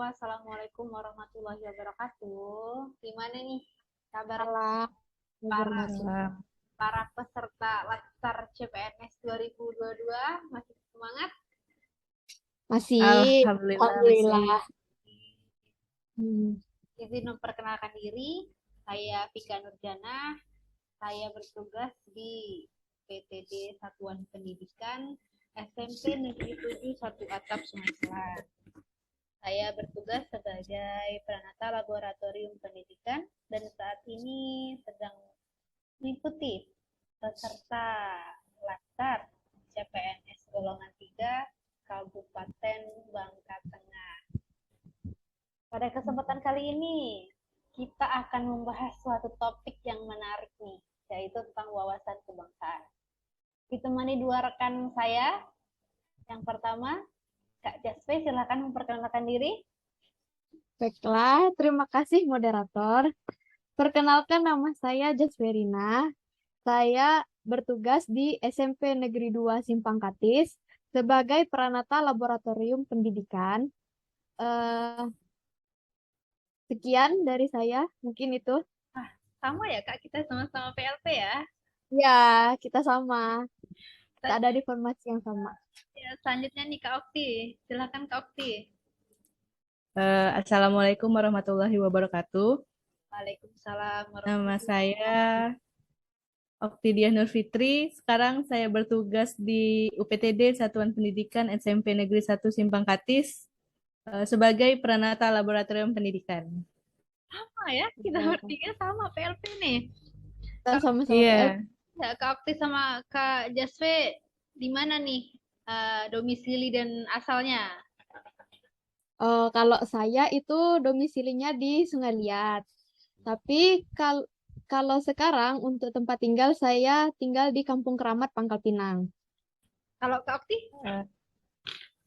Assalamualaikum warahmatullahi wabarakatuh. Gimana nih kabar Malam, para wabarakatuh. Malam. para peserta Latsar CPNS 2022? Masih semangat? Masih, Alhamdulillah masih. Alhamdulillah. Hmm. Izin memperkenalkan diri, saya Vika Nurjana. Saya bertugas di PTD Satuan Pendidikan SMP Negeri 7 1 Atap Sungai Selat. Saya bertugas sebagai Pranata Laboratorium Pendidikan dan saat ini sedang mengikuti peserta Latsar CPNS golongan 3 Kabupaten Bangka Tengah. Pada kesempatan kali ini kita akan membahas suatu topik yang menarik nih, yaitu tentang wawasan kebangsaan. Ditemani dua rekan saya. Yang pertama, Kak Jaspe, silakan memperkenalkan diri. Baiklah, terima kasih moderator. Perkenalkan nama saya Jasperina. Saya bertugas di SMP Negeri 2 Simpang Katis sebagai Pranata Laboratorium Pendidikan. Eh, Sekian dari saya, mungkin itu. Ah, sama ya Kak, kita sama-sama PLP ya. Ya, kita sama. Kita Kita, ada di formasi yang sama. ya, selanjutnya nih Kak Okti. Silakan Kak Okti. Assalamualaikum warahmatullahi wabarakatuh. Waalaikumsalam Nama warahmatullahi saya Oktidiah Nurfitri. Sekarang saya bertugas di UPTD Satuan Pendidikan SMP Negeri 1 Simpang Katis sebagai Pranata Laboratorium Pendidikan. wabarakatuh. Ya, kita bertiga sama PLP nih. Kita sama-sama PL. Iya, Ya, Kak Okti sama Kak Jaspe di mana nih domisili dan asalnya? Kalau saya itu domisilinya di Sungai Liat. Tapi kalau sekarang untuk tempat tinggal saya tinggal di Kampung Keramat, Pangkal Pinang. Kalau Kak Okti? eh,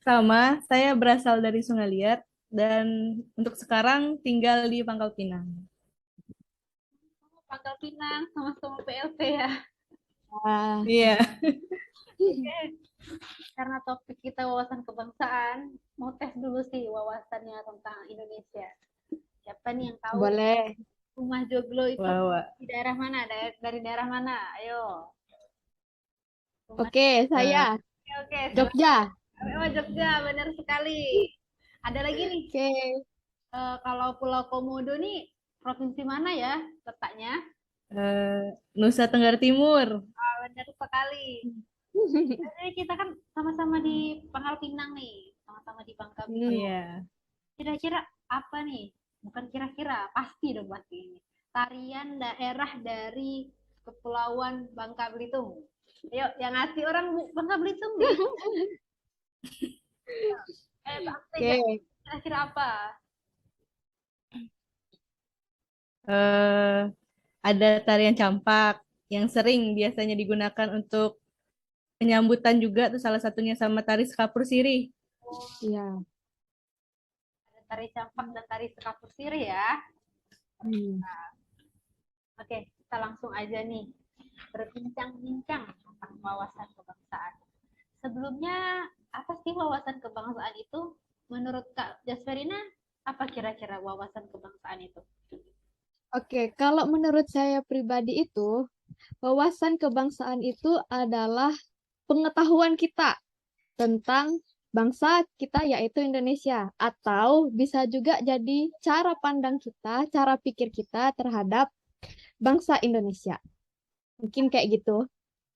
sama. Saya berasal dari Sungai Liat dan untuk sekarang tinggal di Pangkal Pinang. Pangkal Pinang, sama-sama PLP ya. Ah, Iya, Oke, karena topik kita wawasan kebangsaan, mau tes dulu sih wawasannya tentang Indonesia. Siapa nih yang tahu boleh. rumah Joglo itu bawa. di daerah mana? Dari daerah mana? Ayo. Rumah. Oke, Eh, saya Oke, oke, silakan. Jogja. Oh, Jogja, benar sekali. Ada lagi nih, Oke. kalau Pulau Komodo nih provinsi mana ya letaknya? Nusa Tenggara Timur. Ah, benar sekali. Jadi kita kan sama-sama di Pangkal Pinang nih, sama-sama di Bangka Hmm, Belitung. Iya. Kira-kira apa nih? Bukan kira-kira, pasti dong pasti ini. Tarian daerah dari Kepulauan Bangka Belitung. Ayo, yang ngasih orang Bangka Belitung nih. Pasti aja. Oke. Kira-kira apa? eh ada tarian campak yang sering biasanya digunakan untuk penyambutan juga tuh salah satunya sama tari sekapur sirih. Oh, Iya. ada tari campak dan tari sekapur sirih ya. Hmm. Oke, kita langsung aja nih berbincang-bincang tentang wawasan kebangsaan. Sebelumnya, apa sih wawasan kebangsaan itu? Menurut Kak Jasperina, apa kira-kira wawasan kebangsaan itu? Oke, kalau menurut saya pribadi itu, wawasan kebangsaan itu adalah pengetahuan kita tentang bangsa kita yaitu Indonesia atau bisa juga jadi cara pandang kita, cara pikir kita terhadap bangsa Indonesia. Mungkin kayak gitu.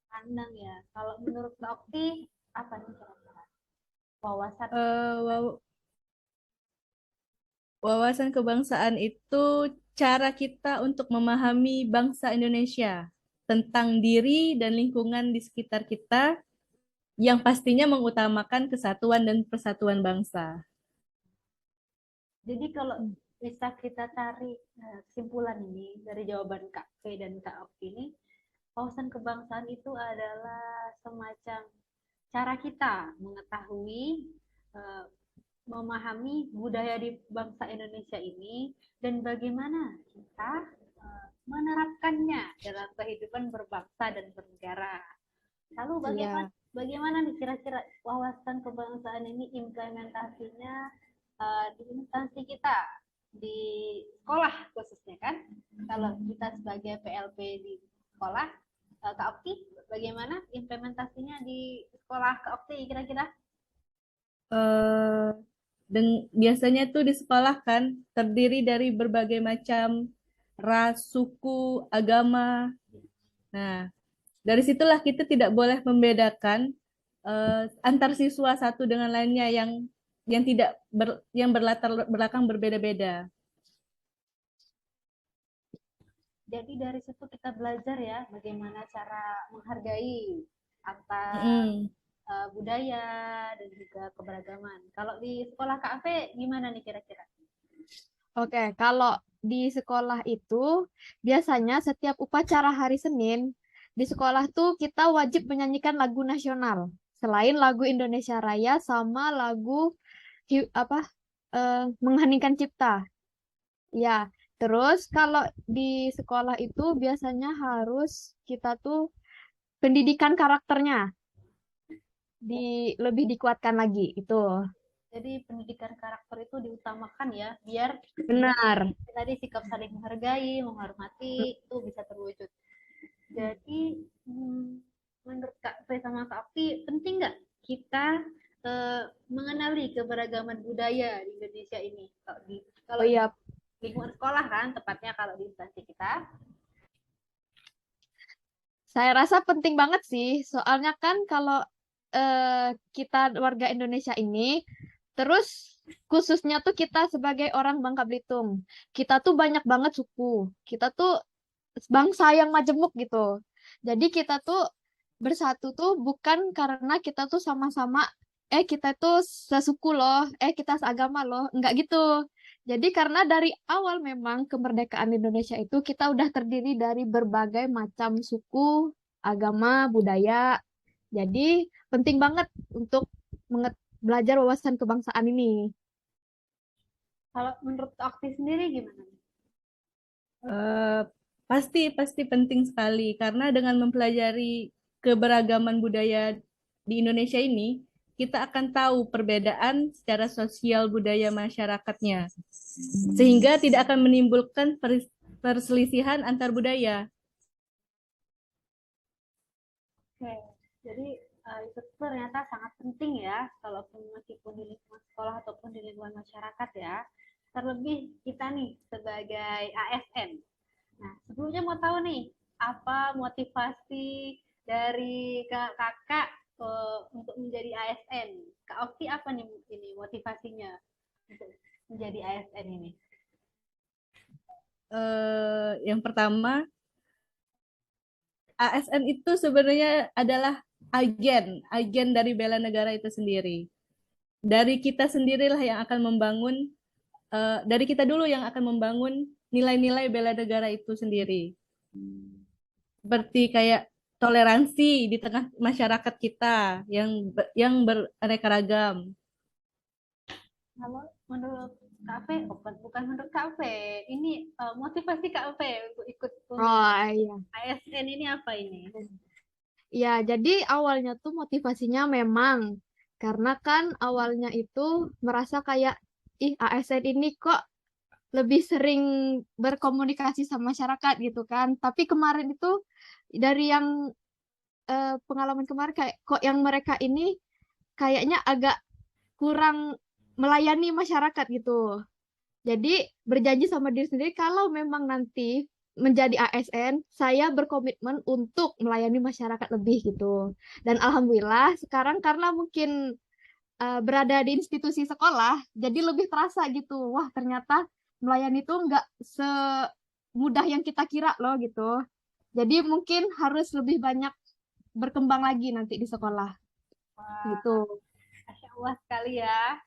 Pandang ya. Kalau menurut Kak Okti, apa nih kira-kira? Wawasan. Eh, waw- Wawasan kebangsaan itu cara kita untuk memahami bangsa Indonesia tentang diri dan lingkungan di sekitar kita yang pastinya mengutamakan kesatuan dan persatuan bangsa. Jadi kalau bisa kita tarik kesimpulan ini dari jawaban Kak P dan Kak Okti ini, wawasan kebangsaan itu adalah semacam cara kita mengetahui, eh, memahami budaya di bangsa Indonesia ini dan bagaimana kita menerapkannya dalam kehidupan berbangsa dan bernegara. Lalu bagaimana Iya. bagaimana nih kira-kira wawasan kebangsaan ini implementasinya di instansi kita, di sekolah khususnya kan. Kalau kita sebagai PLP di sekolah, Kak Okti, bagaimana implementasinya di sekolah Kak Okti kira-kira? Eh, dan biasanya tuh di sekolah kan terdiri dari berbagai macam ras, suku, agama. Nah, dari situlah kita tidak boleh membedakan antar siswa satu dengan lainnya yang tidak yang berlatar belakang berbeda-beda. Jadi dari situ kita belajar ya bagaimana cara menghargai antar Mm-mm. budaya dan juga keberagaman. Kalau di sekolah KAV gimana nih kira-kira? Oke, kalau di sekolah itu biasanya setiap upacara hari Senin di sekolah tuh kita wajib menyanyikan lagu nasional. Selain lagu Indonesia Raya sama lagu mengheningkan cipta. Ya, terus kalau di sekolah itu biasanya harus kita tuh pendidikan karakternya lebih dikuatkan lagi itu. Jadi pendidikan karakter itu diutamakan ya, biar Benar. tadi sikap saling menghargai, menghormati itu bisa terwujud. Jadi menurut Kak Fe sama Kak Api, penting nggak kita mengenali keberagaman budaya di Indonesia ini? Oh Kalau di iya, lingkungan sekolah kan, tepatnya kalau di instansi kita. saya rasa penting banget sih. Soalnya kan kalau kita warga Indonesia ini, terus khususnya tuh kita sebagai orang Bangka Belitung, kita tuh banyak banget suku. Kita tuh bangsa yang majemuk gitu. Jadi kita tuh bersatu tuh bukan karena kita tuh sama-sama, kita tuh sesuku loh, kita seagama loh, enggak gitu. Jadi karena dari awal memang kemerdekaan Indonesia itu kita udah terdiri dari berbagai macam suku, agama, budaya. Jadi penting banget untuk belajar wawasan kebangsaan ini. Kalau menurut Akti sendiri gimana? Eh, pasti pasti penting sekali karena dengan mempelajari keberagaman budaya di Indonesia ini, kita akan tahu perbedaan secara sosial budaya masyarakatnya, sehingga tidak akan menimbulkan perselisihan antar budaya. Oke, jadi itu ternyata sangat penting ya, kalaupun meskipun di lingkungan sekolah ataupun di lingkungan masyarakat ya. Terlebih kita nih sebagai ASN. Nah, sebelumnya mau tahu nih, apa motivasi dari kakak untuk menjadi ASN? Kak Okti apa nih ini motivasinya untuk menjadi ASN ini? Yang pertama, ASN itu sebenarnya adalah agen dari bela negara itu sendiri. Dari kita sendirilah yang akan membangun, dari kita dulu yang akan membangun nilai-nilai bela negara itu sendiri. Seperti kayak toleransi di tengah masyarakat kita yang beraneka ragam. Kalau menurut kafe, bukan menurut kafe, ini motivasi kafe untuk ikut Oh iya. ASN ini apa ini? Ya, jadi awalnya tuh motivasinya memang karena kan awalnya itu merasa kayak, ih ASN ini kok lebih sering berkomunikasi sama masyarakat gitu kan. Tapi kemarin itu dari yang pengalaman kemarin kayak kok yang mereka ini kayaknya agak kurang melayani masyarakat gitu. Jadi berjanji sama diri sendiri kalau memang nanti menjadi ASN, saya berkomitmen untuk melayani masyarakat lebih gitu. Dan alhamdulillah sekarang karena mungkin berada di institusi sekolah, jadi lebih terasa gitu. Wah, ternyata melayani itu nggak semudah yang kita kira loh gitu. Jadi mungkin harus lebih banyak berkembang lagi nanti di sekolah gitu. Wah, Masya Allah sekali ya.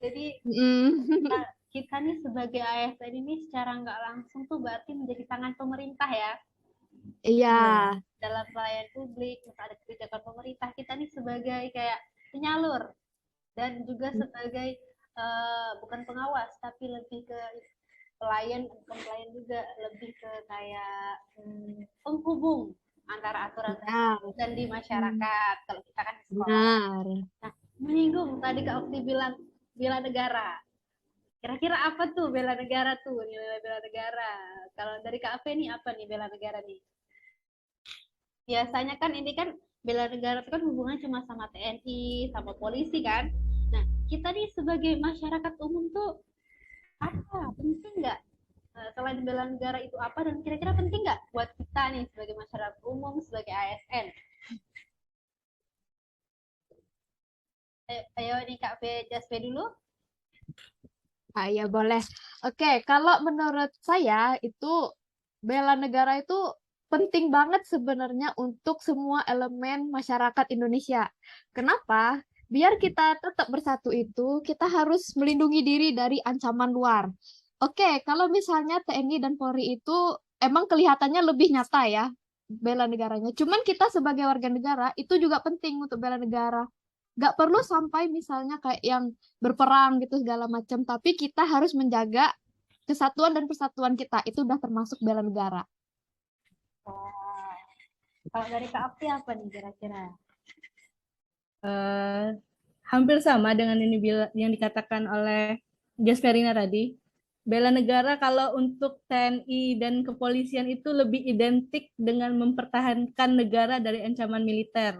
Jadi Mm. kita nih sebagai ASN ini secara nggak langsung tuh berarti menjadi tangan pemerintah ya. Iya, Dalam pelayanan publik, terus ada kebijakan pemerintah, kita nih sebagai kayak penyalur dan juga sebagai bukan pengawas tapi lebih ke pelayan, bukan pelayan juga, lebih ke kayak penghubung antara aturan benar. dan di masyarakat kalau kita kan di sekolah. Benar. Nah, menyinggung tadi Kak Okti bilang bela negara. Kira-kira apa tuh bela negara tuh, nilai bela negara? Kalau dari Kak Ave nih apa nih bela negara nih? Biasanya kan ini kan bela negara itu kan hubungannya cuma sama TNI, sama polisi kan. Nah, kita nih sebagai masyarakat umum tuh apa? Penting nggak? Selain bela negara itu apa dan kira-kira penting nggak buat kita nih sebagai masyarakat umum, sebagai ASN? Ayo nih Kak V, Jaspe dulu. Ah, ya boleh. Oke, kalau menurut saya itu bela negara itu penting banget sebenarnya untuk semua elemen masyarakat Indonesia. Kenapa? Biar kita tetap bersatu itu, kita harus melindungi diri dari ancaman luar. Oke, kalau misalnya TNI dan Polri itu emang kelihatannya lebih nyata ya bela negaranya. Cuman kita sebagai warga negara itu juga penting untuk bela negara. Gak perlu sampai misalnya kayak yang berperang gitu segala macam, tapi kita harus menjaga kesatuan dan persatuan kita. Itu udah termasuk bela negara. Wah, kalau dari Kak Afi apa nih kira-kira? Eh, Hampir sama dengan yang dikatakan oleh Jasperina tadi. Bela negara kalau untuk TNI dan kepolisian itu lebih identik dengan mempertahankan negara dari ancaman militer.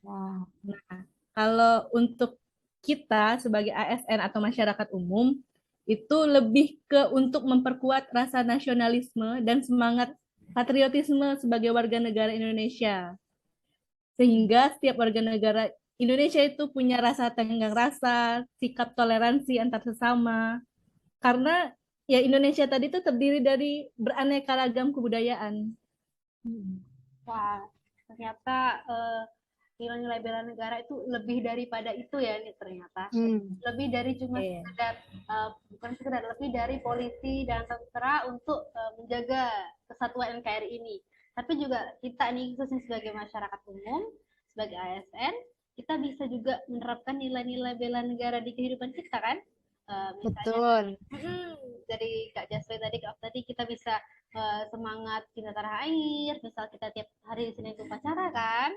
Wah. Nah, kalau untuk kita sebagai ASN atau masyarakat umum, itu lebih ke untuk memperkuat rasa nasionalisme dan semangat patriotisme sebagai warga negara Indonesia. Sehingga setiap warga negara Indonesia itu punya rasa tenggang rasa, sikap toleransi antar sesama. Karena ya Indonesia tadi itu terdiri dari beraneka ragam kebudayaan. Wah, ternyata nilai-nilai bela negara itu lebih daripada itu ya nih ternyata. Lebih dari cuma sekedar bukan sekedar lebih dari polisi dan tentara untuk menjaga kesatuan NKRI ini. Tapi juga kita nih khususnya sebagai masyarakat umum, sebagai ASN, kita bisa juga menerapkan nilai-nilai bela negara di kehidupan kita kan. Misalnya, Betul. dari Kak Jasri tadi, Kak Af tadi kita bisa semangat cinta tanah air, misal kita tiap hari di sini itu upacara kan.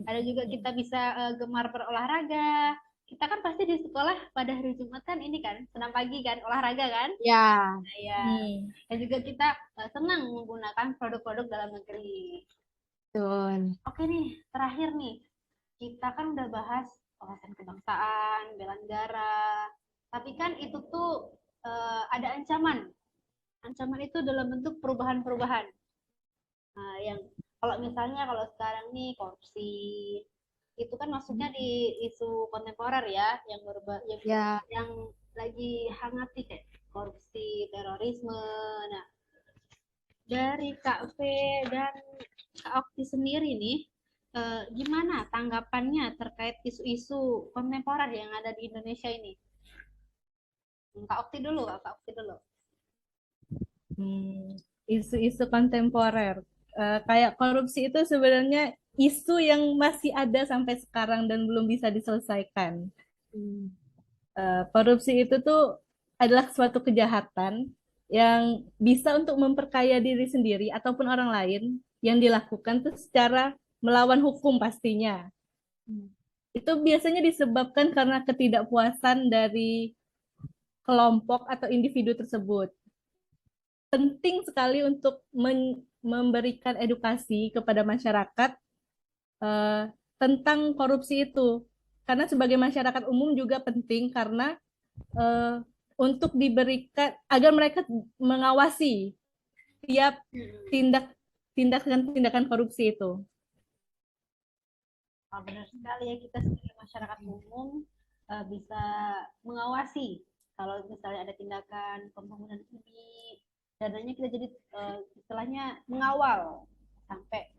Ada juga kita bisa gemar berolahraga. Kita kan pasti di sekolah pada hari Jumat kan ini kan senam pagi kan olahraga kan. Ya. Nah, ya. Dan juga kita senang menggunakan produk-produk dalam negeri. Betul. Oke nih, terakhir nih. Kita kan udah bahas wawasan kebangsaan, bela negara. Tapi kan itu tuh ada ancaman. Ancaman itu dalam bentuk perubahan-perubahan. Nah, yang kalau misalnya kalau sekarang nih korupsi itu kan masuknya di isu kontemporer ya, yang Ya. yang lagi hangat nih kayak korupsi, terorisme. Nah, dari Kak V dan Kak Okti sendiri nih, gimana tanggapannya terkait isu-isu kontemporer yang ada di Indonesia ini? Kak Okti dulu, Kak Okti dulu. Isu-isu kontemporer. Kayak korupsi itu sebenarnya isu yang masih ada sampai sekarang dan belum bisa diselesaikan. Korupsi itu tuh adalah suatu kejahatan yang bisa untuk memperkaya diri sendiri ataupun orang lain yang dilakukan tuh secara melawan hukum pastinya. Itu biasanya disebabkan karena ketidakpuasan dari kelompok atau individu tersebut. Penting sekali untuk memberikan edukasi kepada masyarakat tentang korupsi itu. Karena sebagai masyarakat umum juga penting karena untuk diberikan agar mereka mengawasi tiap tindakan korupsi itu. Benar sekali ya, kita sebagai masyarakat umum bisa mengawasi kalau misalnya ada tindakan pembangunan ini, dananya kita jadi istilahnya mengawal sampai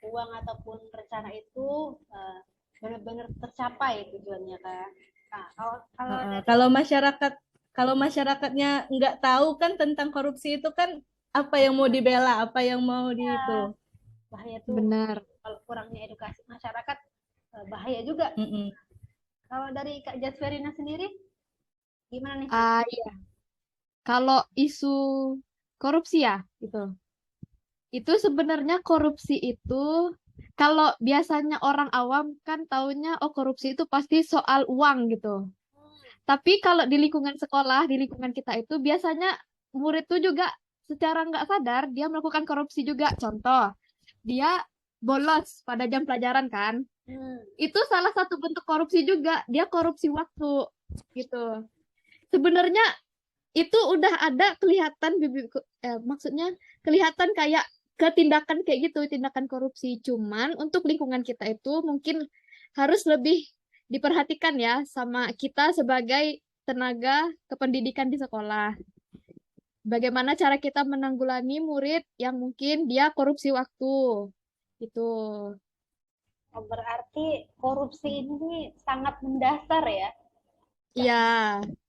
uang ataupun rencana itu benar-benar tercapai tujuannya kan. Nah, kalau masyarakatnya nggak tahu kan tentang korupsi itu kan apa yang mau dibela, apa yang mau itu. Bahaya tuh. Benar. Kalau kurangnya edukasi masyarakat bahaya juga. Kalau dari Kak Jasverina sendiri gimana nih? Iya. Kalau isu korupsi ya, itu sebenarnya korupsi itu kalau biasanya orang awam kan taunya oh korupsi itu pasti soal uang gitu. Tapi kalau di lingkungan sekolah, di lingkungan kita itu biasanya murid tuh juga secara nggak sadar dia melakukan korupsi juga. Contoh, dia bolos pada jam pelajaran kan. Itu salah satu bentuk korupsi juga. Dia korupsi waktu gitu. Sebenarnya itu udah ada kelihatan maksudnya kelihatan kayak ketindakan kayak gitu, tindakan korupsi. Cuman untuk lingkungan kita itu mungkin harus lebih diperhatikan ya sama kita sebagai tenaga kependidikan di sekolah. Bagaimana cara kita menanggulangi murid yang mungkin dia korupsi waktu. Gitu. Oh, berarti korupsi ini sangat mendasar ya. Iya.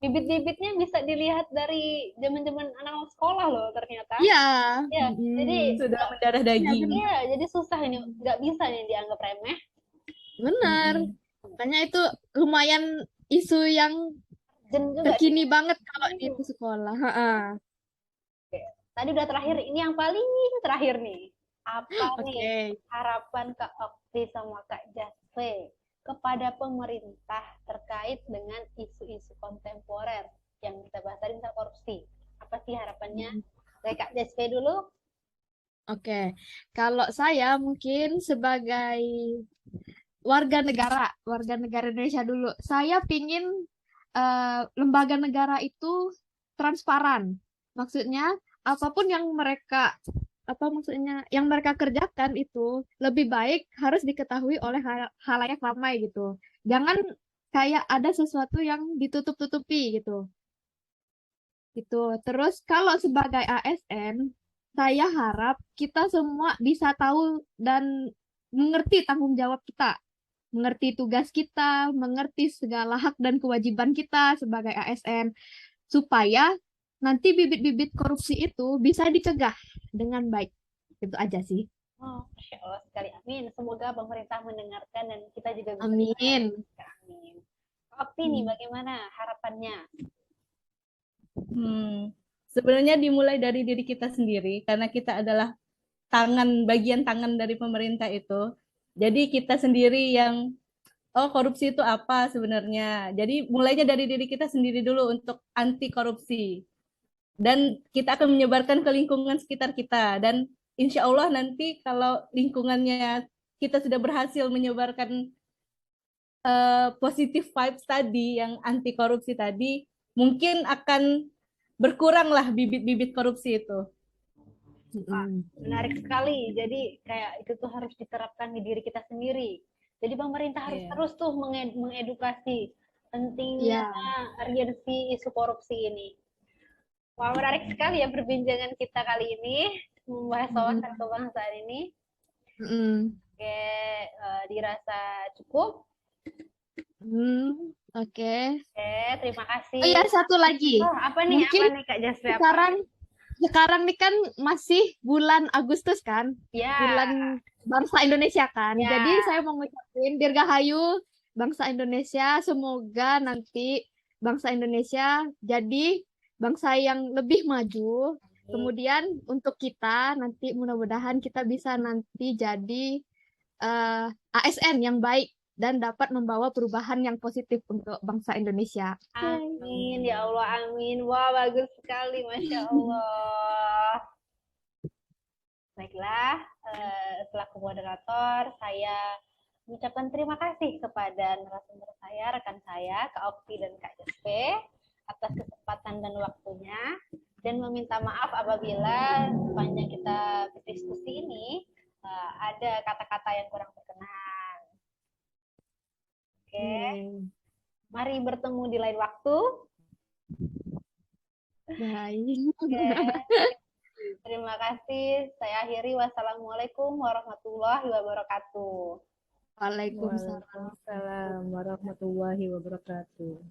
Bibit-bibitnya bisa dilihat dari zaman-zaman anak-anak sekolah loh ternyata. Iya. Ya, jadi Sudah mendarah daging. iya, jadi susah ini, nggak bisa nih dianggap remeh. Benar. Mm-mm. Makanya itu lumayan isu yang Jen juga. terkini banget kalau di sekolah. Ha-ha. Tadi udah terakhir, ini yang paling terakhir nih. Apa nih Oke. harapan Kak Okti sama Kak Jaspe kepada pemerintah terkait dengan isu-isu kontemporer yang kita bahas tadi tentang korupsi? Apa sih harapannya? Dari Kak Jaspe dulu. Oke. Kalau saya mungkin sebagai warga negara Indonesia dulu, saya pingin lembaga negara itu transparan. Maksudnya apapun yang mereka apa maksudnya yang mereka kerjakan itu lebih baik harus diketahui oleh halayak ramai gitu. Jangan kayak ada sesuatu yang ditutup-tutupi gitu. Gitu. Terus kalau sebagai ASN, saya harap kita semua bisa tahu dan mengerti tanggung jawab kita, mengerti tugas kita, mengerti segala hak dan kewajiban kita sebagai ASN, supaya nanti bibit-bibit korupsi itu bisa dicegah dengan baik. Itu aja sih. Oh, Masya Allah sekali. Amin. Semoga pemerintah mendengarkan dan kita juga bisa Amin. amin. Kak Okti nih, bagaimana harapannya? Sebenarnya dimulai dari diri kita sendiri, karena kita adalah bagian tangan dari pemerintah itu. Jadi kita sendiri yang, oh korupsi itu apa sebenarnya. Jadi mulainya dari diri kita sendiri dulu untuk anti korupsi. Dan kita akan menyebarkan ke lingkungan sekitar kita. Dan insya Allah nanti kalau lingkungannya kita sudah berhasil menyebarkan positive vibes tadi, yang anti korupsi tadi, mungkin akan berkuranglah bibit-bibit korupsi itu. Wah, menarik sekali. Jadi kayak itu tuh harus diterapkan di diri kita sendiri. Jadi pemerintah harus terus tuh mengedukasi pentingnya urgensi isu korupsi ini. Wah, menarik sekali ya perbincangan kita kali ini membahas wawasan kebangsaan ini. Oke, dirasa cukup. Oke. Oke, terima kasih. Oh ya, satu lagi. Oh, apa nih? Mungkin Apa nih Kak Jasri? sekarang nih kan masih bulan Agustus kan? Ya. Bulan bangsa Indonesia kan. Ya. Jadi saya mau ngucapin Dirgahayu bangsa Indonesia. Semoga nanti bangsa Indonesia jadi bangsa yang lebih maju. Kemudian untuk kita nanti mudah-mudahan kita bisa nanti jadi ASN yang baik dan dapat membawa perubahan yang positif untuk bangsa Indonesia. Amin, ya Allah, amin. Wah, bagus sekali, Masya Allah. Baiklah, selaku moderator, saya mengucapkan terima kasih kepada narasumber saya, rekan saya, Kak Okti dan Kak Jaspe, atas kesempatan dan waktunya, dan meminta maaf apabila sepanjang kita berdiskusi ini ada kata-kata yang kurang berkenan. Oke. Mari bertemu di lain waktu. Baik. Terima kasih. Saya akhiri. Wassalamualaikum warahmatullahi wabarakatuh. Waalaikumsalam. Waalaikumsalam warahmatullahi wabarakatuh.